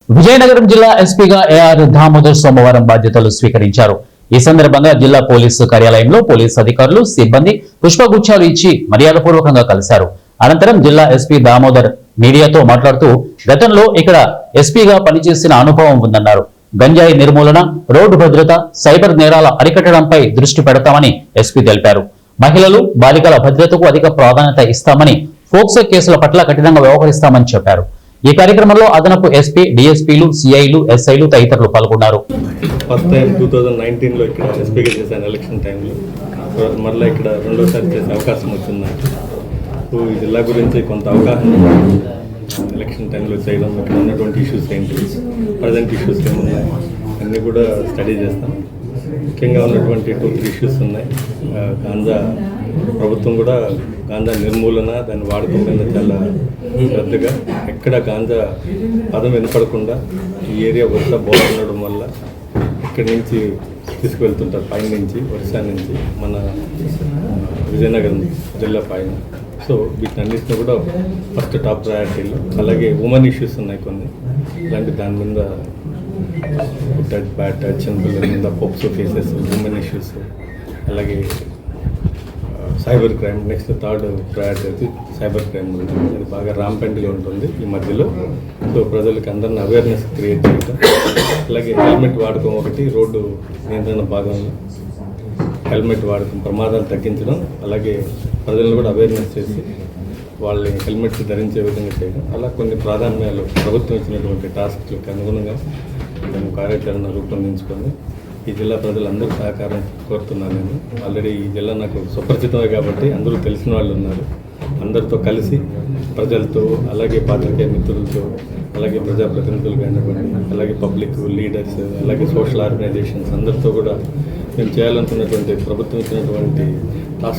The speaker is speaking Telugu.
విజయనగరం జిల్లా ఎస్పీగా ఏఆర్ దామోదర్ సోమవారం బాధ్యతలు స్వీకరించారు. ఈ సందర్భంగా జిల్లా పోలీసు కార్యాలయంలో పోలీసు అధికారులు, సిబ్బంది పుష్పగుచ్చాలు ఇచ్చి మర్యాదపూర్వకంగా కలిశారు. అనంతరం జిల్లా ఎస్పీ దామోదర్ మీడియాతో మాట్లాడుతూ గతంలో ఇక్కడ ఎస్పీగా పనిచేసిన అనుభవం ఉందన్నారు. గంజాయి నిర్మూలన, రోడ్డు భద్రత, సైబర్ నేరాల అరికట్టడంపై దృష్టి పెడతామని ఎస్పీ తెలిపారు. మహిళలు, బాలికల భద్రతకు అధిక ప్రాధాన్యత ఇస్తామని, ఫోక్సో కేసుల పట్ల కఠినంగా వ్యవహరిస్తామని చెప్పారు. ఈ కార్యక్రమంలో అదనపు ఎస్పీ, డిఎస్పీలు, సిఐలు, ఎస్ఐలు తదితరులు పాల్గొన్నారు. ఫస్ట్ టైం 2019లో ఇక్కడ ఎస్పీగా చేశాను ఎలక్షన్ టైంలో. మళ్ళీ ఇక్కడ రెండోసారి చేసే అవకాశం వచ్చింది నాకు. సో ఈ జిల్లా గురించి కొంత అవగాహన ఎలక్షన్ టైంలో చేయడం, ఇక్కడ ఉన్నటువంటి ఇష్యూస్ ఏంటి, ప్రజెంట్ ఇష్యూస్ ఏమున్నాయి అన్నీ కూడా స్టడీ చేస్తాం. ముఖ్యంగా ఉన్నటువంటి 2-3 ఇష్యూస్ ఉన్నాయి. గాంజా ప్రభుత్వం కూడా గాంజా నిర్మూలన, దాని వాడకం మీద చాలా శ్రద్ధగా, ఎక్కడ గాంజా పదం వినపడకుండా ఈ ఏరియా వరుస బాగుండడం వల్ల ఇక్కడి నుంచి తీసుకువెళ్తుంటారు, పైన నుంచి ఒరిస్సా నుంచి మన విజయనగరం జిల్లా పైన. సో వీటన్నిటిని కూడా ఫస్ట్ టాప్ ప్రయారిటీలో, అలాగే ఉమెన్ ఇష్యూస్ ఉన్నాయి కొన్ని, ఇలాంటి దాని మీద టచ్, బ్యాడ్ టచ్ అండ్ పిల్లల మీద పోక్సో కేసెస్, ఉమెన్ ఇష్యూస్, అలాగే cyber crime. Next third priority అయితే సైబర్ క్రైమ్ ఉంటుంది. అది బాగా రాంపెంట్గా ఉంటుంది ఈ మధ్యలో. సో ప్రజలకు అందరిని అవేర్నెస్ క్రియేట్ చేయడం, అలాగే హెల్మెట్ వాడకం ఒకటి, రోడ్డు నియంత్రణ భాగంలో హెల్మెట్ వాడకం ప్రమాదాలు తగ్గించడం, అలాగే ప్రజలను కూడా అవేర్నెస్ చేసి వాళ్ళని హెల్మెట్స్ ధరించే విధంగా చేయడం, అలా కొన్ని ప్రాధాన్యాలు ప్రభుత్వం ఇచ్చినటువంటి టాస్క్లకు అనుగుణంగా మేము కార్యాచరణ రూపొందించుకొని ఈ జిల్లా ప్రజలందరూ సహకారం కోరుతున్నాను. నేను ఆల్రెడీ ఈ జిల్లా నాకు సుపరిచితమే కాబట్టి అందరూ తెలిసిన వాళ్ళు ఉన్నారు. అందరితో కలిసి ప్రజలతో, అలాగే పాత్రికేయ మిత్రులతో, అలాగే ప్రజాప్రతినిధులు కానివ్వండి, అలాగే పబ్లిక్ లీడర్స్, అలాగే సోషల్ ఆర్గనైజేషన్స్ అందరితో కూడా మేము చేయాలనుకున్నటువంటి ప్రభుత్వం ఇచ్చినటువంటి టాస్క్